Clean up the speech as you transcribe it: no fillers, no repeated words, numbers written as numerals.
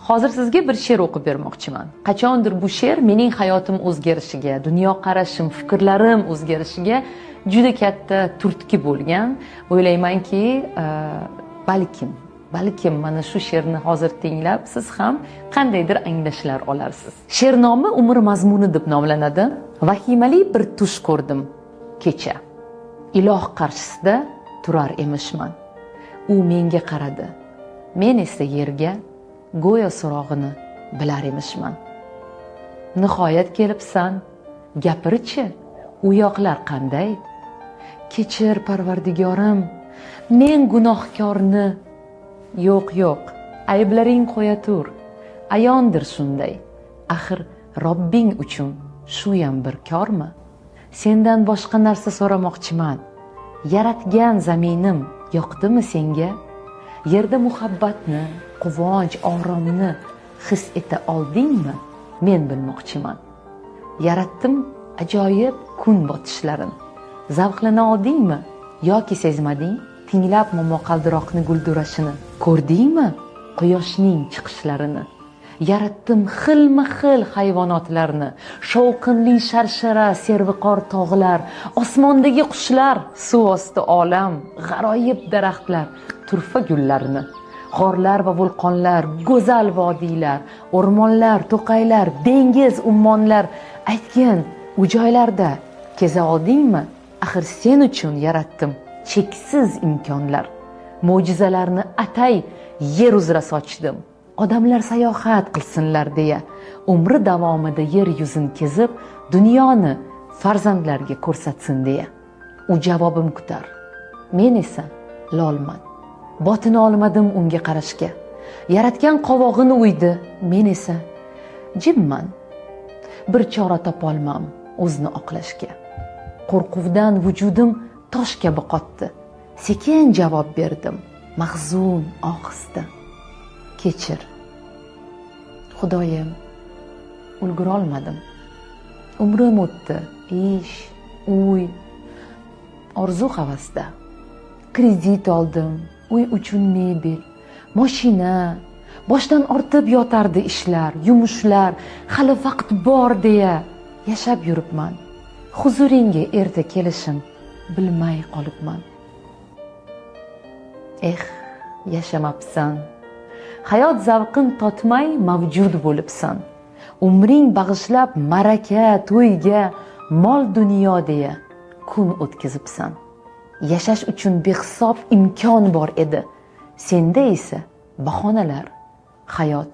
Hozir sizga bir she'r o'qib bermoqchiman. Qachondir bu she'r mening hayotim o'zgarishiga, dunyoqarashim, fikrlarim o'zgarishiga juda katta turtki bo'lgan. O'ylaymanki, balkim mana shu she'rni hozir tinglab siz ham qandaydir anglashlar olarsiz. She'r nomi Umr mazmuni deb nomlanadi. Vahimali bir tush ko'rdim kecha. Iloh qarshisida turar emishman. U menga qaradi. Men esa yerga go'yo so'rog'ini bilar emishman. Nihoyat kelibsan, gapirchi, u yoqlar qanday? Kechir Parvardigorim, men gunohkorni. Yo'q, ayblaring qo'ya tur. Ayondir shunday. Axir Robbing uchun shu ham bir kormi? Sendan boshqa narsa so'ramoqchiman. Yaratgan zaminim yoqdimi senga? Yerda muhabbatni, quvonch, oromni his eta oldingmi? Men bilmoqchiman. Yaratdim ajoyib kun botishlarin. Zavqlana oldingmi yoki sezmading? Tinglab momaqaldiroqni guldurashini ko'rdingmi? Quyoshning chiqishlarini. Yaratdim xilma-xil hayvonotlarni, shovqinli sharshara, serviqor tog'lar, osmondagi qushlar, suv osti olam, g'aroyib daraxtlar, turfa gullarni, g'orlar va vulqonlar, go'zal vodiylar, o'rmonlar, to'qaylar, dengiz, ummonlar. Aytgin, u joylarda keza oldingmi? Axir sen uchun yaratdim cheksiz imkonlar. Mo'jizalarni atay yer uzra sochdim. Odamlar sayohat qilsinlar deya, umri davomida yer yuzini kezib, dunyoni farzandlarga ko'rsatsin deya. U javobim kutar. Men esa lolman. Botina olmadim unga qarashga. Yaratgan qovog'ini uydi, men esa jimman. Bir chora topolmam o'zni oqlashga. Qo'rquvdan vujudim tosh kabi qotdi. Sekin javob berdim, mahzun ohista. Kechir. Xudoyim, ulgura olmadim. Umrim o'tdi, ish, uy, orzu havasda. Kredit oldim, uy uchun mebel, mashina, boshdan ortib yotardi ishlar, yumushlar, hali vaqt bor deya yashab yuribman. Huzuringga erta kelishim bilmay qolibman. Yashamabsan. Hayot zavqin totmay mavjud bo'libsan. Umring bag'ishlab maraka, to'yga, mol dunyo deya kun o'tkazibsan. Yashash uchun behisob imkon bor edi. Senda esa bahonalar. Hayot